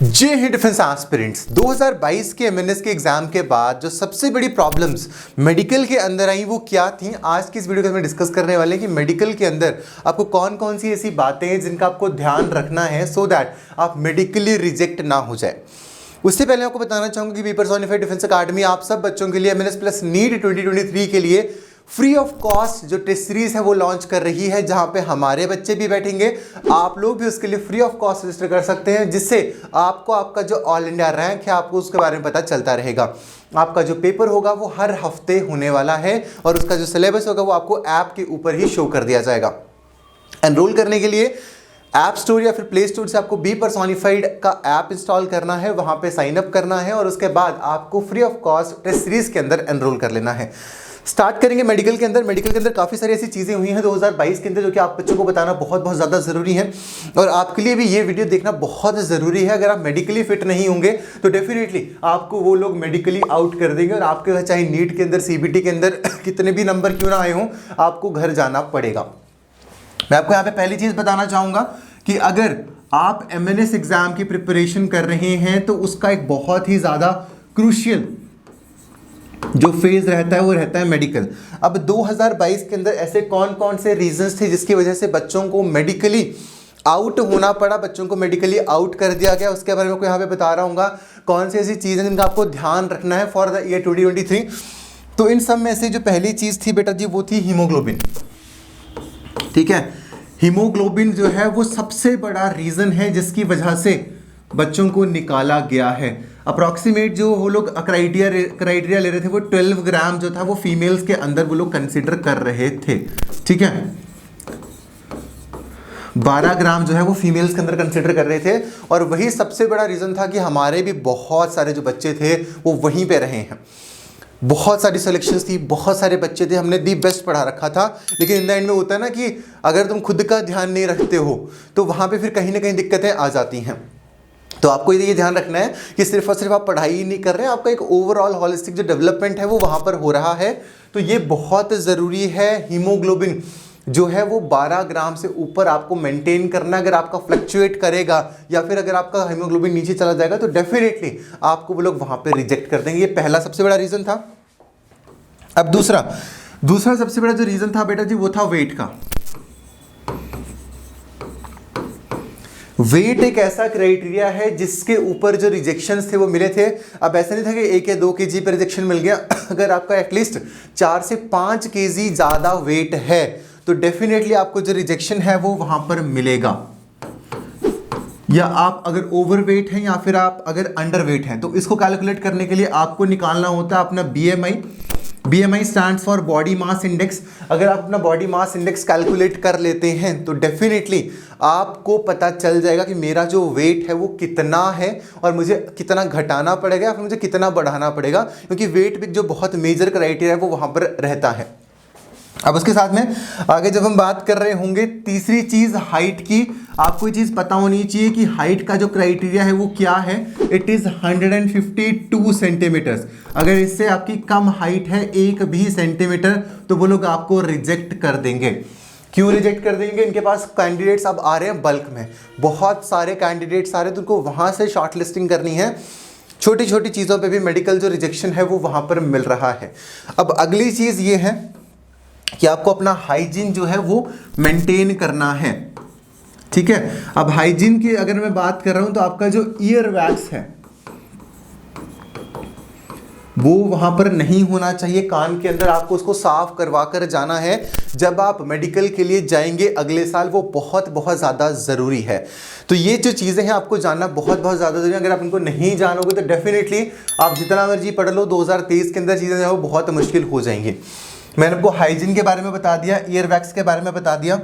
जय Hind defence aspirants 2022 के MNS के एग्जाम के बाद जो सबसे बड़ी प्रॉब्लम्स मेडिकल के अंदर आई वो क्या थी, आज की इस वीडियो के अंदर डिस्कस करने वाले हैं कि मेडिकल के अंदर आपको कौन कौन सी ऐसी बातें हैं जिनका आपको ध्यान रखना है सो दैट आप मेडिकली रिजेक्ट ना हो जाए। उससे पहले आपको बताना चाहूंगा कि बी पर्सोनिफाइड डिफेंस अकादमी आप सब बच्चों के लिए एमएनएस प्लस नीट 2023 के लिए फ्री ऑफ कॉस्ट जो टेस्ट सीरीज है वो लॉन्च कर रही है, जहां पे हमारे बच्चे भी बैठेंगे, आप लोग भी उसके लिए फ्री ऑफ कॉस्ट रजिस्टर कर सकते हैं, जिससे आपको आपका जो ऑल इंडिया रैंक है आपको उसके बारे में पता चलता रहेगा। आपका जो पेपर होगा वो हर हफ्ते होने वाला है और उसका जो सिलेबस होगा वो आपको ऐप के ऊपर ही शो कर दिया जाएगा। एनरोल करने के लिए ऐप स्टोर या फिर प्ले स्टोर से आपको बी पर्सोनिफाइड का ऐप इंस्टॉल करना है, वहां पे साइन अप करना है और उसके बाद आपको free of cost test series के अंदर एनरोल कर लेना है। स्टार्ट करेंगे मेडिकल के अंदर। मेडिकल के अंदर काफ़ी सारी ऐसी चीज़ें हुई हैं 2022 के अंदर जो कि आप बच्चों को बताना बहुत ज़्यादा ज़रूरी है और आपके लिए भी ये वीडियो देखना बहुत ज़रूरी है। अगर आप मेडिकली फिट नहीं होंगे तो डेफिनेटली आपको वो लोग मेडिकली आउट कर देंगे और आपके चाहे नीट के अंदर सीबीटी के अंदर कितने भी नंबर क्यों ना आए हों आपको घर जाना पड़ेगा। मैं आपको यहाँ पे पहली चीज़ बताना चाहूँगा कि अगर आप एमएनएस एग्ज़ाम की प्रिपरेशन कर रहे हैं तो उसका एक बहुत ही ज़्यादा क्रूशियल जो फेज रहता है वो रहता है मेडिकल। अब 2022 के अंदर ऐसे कौन कौन से रीजंस थे जिसकी वजह से बच्चों को मेडिकली आउट होना पड़ा, बच्चों को मेडिकली आउट कर दिया गया, उसके बारे में आपको यहाँ पे बता रहा हूँ कौन सी ऐसी चीज़ें जिनका आपको ध्यान रखना है फॉर द ईयर 2023। तो इन सब में से जो पहली चीज़ थी बेटा जी वो थी हीमोग्लोबिन। ठीक है, हीमोग्लोबिन जो है वो सबसे बड़ा रीज़न है जिसकी वजह से बच्चों को निकाला गया है। अप्रॉक्सीमेट जो वो लोग क्राइटेरिया ले रहे थे वो 12 ग्राम जो था वो फीमेल्स के अंदर वो लोग कंसिडर कर रहे थे। ठीक है, 12 ग्राम जो है वो फीमेल्स के अंदर कंसिडर कर रहे थे और वही सबसे बड़ा रीज़न था कि हमारे भी बहुत सारे जो बच्चे थे वो वहीं पे रहे हैं। बहुत सारी सिलेक्शंस थी, बहुत सारे बच्चे थे, हमने दी बेस्ट पढ़ा रखा था, लेकिन इन द एंड में होता है ना कि अगर तुम खुद का ध्यान नहीं रखते हो तो वहाँ पे फिर कहीं ना कहीं दिक्कतें आ जाती हैं। तो आपको ये ध्यान रखना है कि सिर्फ और सिर्फ आप पढ़ाई ही नहीं कर रहे हैं, आपका एक ओवरऑल होलिस्टिक जो डेवलपमेंट है वो वहाँ पर हो रहा है। तो ये बहुत ज़रूरी है। हीमोग्लोबिन जो है वो 12 ग्राम से ऊपर आपको मेंटेन करना। अगर आपका फ्लक्चुएट करेगा या फिर अगर आपका हीमोग्लोबिन नीचे चला जाएगा तो डेफिनेटली आपको वो लोग वहाँ पे रिजेक्ट कर देंगे। ये पहला सबसे बड़ा रीज़न था। अब दूसरा सबसे बड़ा जो रीज़न था बेटा जी वो था वेट का। वेट एक ऐसा क्राइटेरिया है जिसके ऊपर जो रिजेक्शंस थे वो मिले थे। अब ऐसा नहीं था कि 1 या 2 केजी पर रिजेक्शन मिल गया। अगर आपका एटलीस्ट 4 से 5 केजी ज़्यादा वेट है तो डेफिनेटली आपको जो रिजेक्शन है वो वहाँ पर मिलेगा। या आप अगर ओवरवेट हैं या फिर आप अगर अंडरवेट हैं तो इसको कैलकुलेट करने के लिए आपको निकालना होता है अपना BMI stands for body mass index. अगर आप अपना बॉडी मास इंडेक्स कैलकुलेट कर लेते हैं तो डेफिनेटली आपको पता चल जाएगा कि मेरा जो वेट है वो कितना है और मुझे कितना घटाना पड़ेगा या फिर मुझे कितना बढ़ाना पड़ेगा, क्योंकि वेट भी जो बहुत मेजर क्राइटेरिया है वो वहाँ पर रहता है। अब उसके साथ में आगे जब हम बात कर रहे होंगे तीसरी चीज़ हाइट की, आपको ये चीज़ पता होनी चाहिए कि हाइट का जो क्राइटेरिया है वो क्या है। It is 152 centimetres. अगर इससे आपकी कम हाइट है 1 भी सेंटीमीटर तो वो लोग आपको रिजेक्ट कर देंगे। क्यों रिजेक्ट कर देंगे? इनके पास कैंडिडेट्स अब आ रहे हैं बल्क में, बहुत सारे कैंडिडेट्स आ रहे हैं तो उनको वहाँ से शॉर्ट लिस्टिंग करनी है। छोटी छोटी चीज़ों पर भी मेडिकल जो रिजेक्शन है वो वहाँ पर मिल रहा है। अब अगली चीज़ ये है कि आपको अपना हाइजीन जो है वो मेंटेन करना है। ठीक है, अब हाइजीन की अगर मैं बात कर रहा हूं तो आपका जो ईयर वैक्स है वो वहां पर नहीं होना चाहिए। कान के अंदर आपको उसको साफ करवा कर जाना है जब आप मेडिकल के लिए जाएंगे अगले साल, वो बहुत ज़्यादा ज़रूरी है। तो ये जो चीज़ें हैं आपको जानना बहुत ज़्यादा ज़रूरी है। अगर आप इनको नहीं जानोगे तो डेफिनेटली आप जितना मर्जी पढ़ लो 2023 के अंदर चीज़ें जो है वो बहुत मुश्किल हो जाएंगी। मैंने आपको हाइजीन के बारे में बता दिया, ईयर वैक्स के बारे में बता दिया,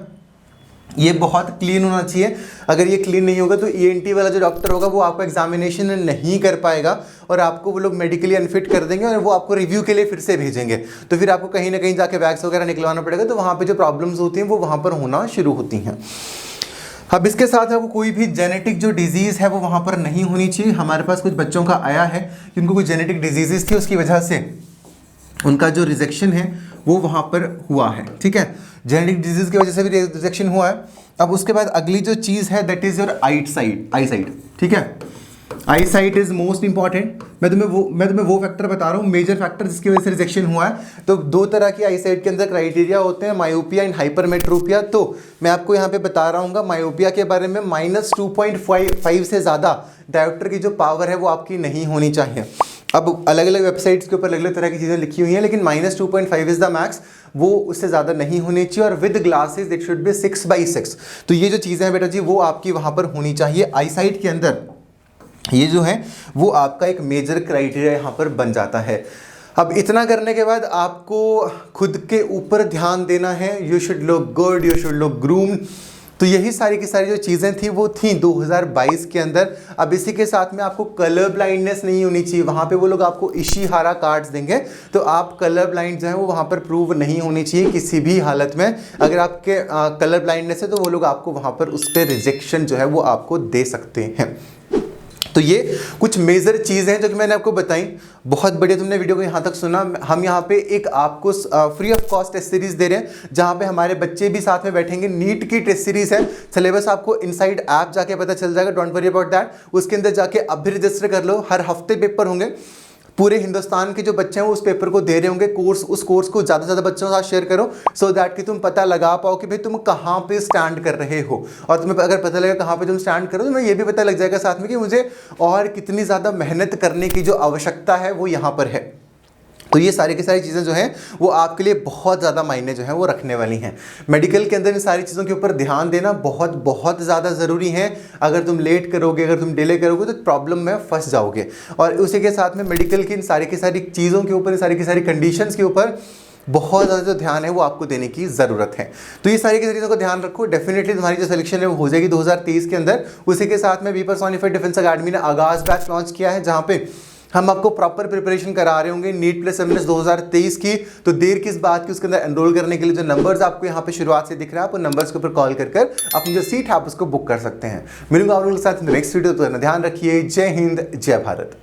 ये बहुत क्लीन होना चाहिए। अगर ये क्लीन नहीं होगा तो ENT वाला जो डॉक्टर होगा वो आपको एग्जामिनेशन नहीं कर पाएगा और आपको वो लोग मेडिकली अनफिट कर देंगे और वो आपको रिव्यू के लिए फिर से भेजेंगे। तो फिर आपको कहीं ना कहीं जाके वैक्स वगैरह निकलवाना पड़ेगा, तो वहाँ पे जो प्रॉब्लम्स होती हैं वो वहाँ पर होना शुरू होती हैं। अब इसके साथ आपको कोई भी जेनेटिक जो डिजीज़ है वो वहाँ पर नहीं होनी चाहिए। हमारे पास कुछ बच्चों का आया है कि उनको कोई जेनेटिक डिजीज़ थी, उसकी वजह से उनका जो रिजेक्शन है वो वहाँ पर हुआ है। ठीक है, जेनेटिक डिजीज़ की वजह से भी रिजेक्शन हुआ है। अब उसके बाद अगली जो चीज़ है that is your I site. ठीक है, आई साइट इज मोस्ट इंपॉर्टेंट। मैं तुम्हें वो फैक्टर बता रहा हूँ, मेजर फैक्टर जिसकी वजह से रिजेक्शन हुआ है। तो दो तरह की आई साइट के अंदर क्राइटेरिया होते हैं, मायोपिया एंड हाइपरमेट्रोपिया। तो मैं आपको यहाँ पे बता रहा हूँ मायोपिया के बारे में -2.5 से ज़्यादा डायोप्टर की जो पावर है वो आपकी नहीं होनी चाहिए। अब अलग अलग वेबसाइट्स के ऊपर अलग अलग तरह की चीज़ें लिखी हुई हैं, लेकिन -2.5 इज़ द मैक्स, वो उससे ज़्यादा नहीं होनी चाहिए। और with glasses it should be 6/6। तो ये जो चीज़ें हैं बेटा जी वो आपकी वहाँ पर होनी चाहिए। आई साइट के अंदर ये जो है वो आपका एक मेजर क्राइटेरिया यहाँ पर बन जाता है। अब इतना करने के बाद आपको खुद के ऊपर ध्यान देना है। You should look good, you should look groomed. तो यही सारी की सारी जो चीज़ें थी वो थी 2022 के अंदर। अब इसी के साथ में आपको कलर ब्लाइंडनेस नहीं होनी चाहिए। वहाँ पे वो लोग आपको इशिहारा कार्ड्स देंगे, तो आप कलर ब्लाइंड जो है वो वहाँ पर प्रूव नहीं होनी चाहिए किसी भी हालत में। अगर आपके कलर ब्लाइंडनेस है तो वो लोग आपको वहाँ पर उस पर रिजेक्शन जो है वो आपको दे सकते हैं। तो ये कुछ मेजर चीज़ें हैं जो कि मैंने आपको बताई। बहुत बढ़िया तुमने वीडियो को यहाँ तक सुना। हम यहाँ पे एक आपको free of cost test series दे रहे हैं, जहाँ पे हमारे बच्चे भी साथ में बैठेंगे। नीट की टेस्ट सीरीज है, सिलेबस आपको इनसाइड ऐप जाके पता चल जाएगा, डोंट वरी अबाउट दैट। उसके अंदर जाके अब भी रजिस्टर कर लो। हर हफ्ते पेपर होंगे, पूरे हिंदुस्तान के जो बच्चे हैं वो उस पेपर को दे रहे होंगे। उस कोर्स को ज़्यादा से ज़्यादा बच्चों के साथ शेयर करो, सो दैट कि तुम पता लगा पाओ कि भाई तुम कहाँ पे स्टैंड कर रहे हो। और तुम्हें अगर पता लगा कहाँ पे तुम स्टैंड करो, तो तुम्हें ये भी पता लग जाएगा साथ में कि मुझे और कितनी ज़्यादा मेहनत करने की जो आवश्यकता है वो यहाँ पर है। तो ये सारी की सारी चीज़ें जो हैं वो आपके लिए बहुत ज़्यादा मायने जो हैं वो रखने वाली हैं। मेडिकल के अंदर इन सारी चीज़ों के ऊपर ध्यान देना बहुत बहुत ज़्यादा ज़रूरी है। अगर तुम लेट करोगे, अगर तुम डिले करोगे तो प्रॉब्लम में फंस जाओगे। और उसी के साथ में मेडिकल की इन सारी की सारी चीज़ों के ऊपर, इन सारी की सारी कंडीशंस के ऊपर बहुत ज़्यादा जो ध्यान है वो आपको देने की ज़रूरत है। तो ये सारी की चीज़ों का ध्यान रखो। डेफिनेटली तुम्हारी जो सिलेक्शन है वो हो जाएगी 2023 के अंदर। उसी के साथ में बी पर्सोनिफाइड डिफेंस अकेडमी ने आगाज़ बैच लॉन्च किया है, जहाँ पे हम आपको प्रॉपर प्रिपरेशन करा रहे होंगे नीट प्लस एमएनएस 2023 की। तो देर किस बात की, उसके अंदर एनरोल करने के लिए जो नंबर्स आपको यहाँ पे शुरुआत से दिख रहा है, आप उन नंबर्स के ऊपर कॉल कर अपनी जो सीट है आप उसको बुक कर सकते हैं। मिलूंगा आप लोगों के साथ नेक्स्ट वीडियो। तो ध्यान रखिए। जय हिंद, जय भारत।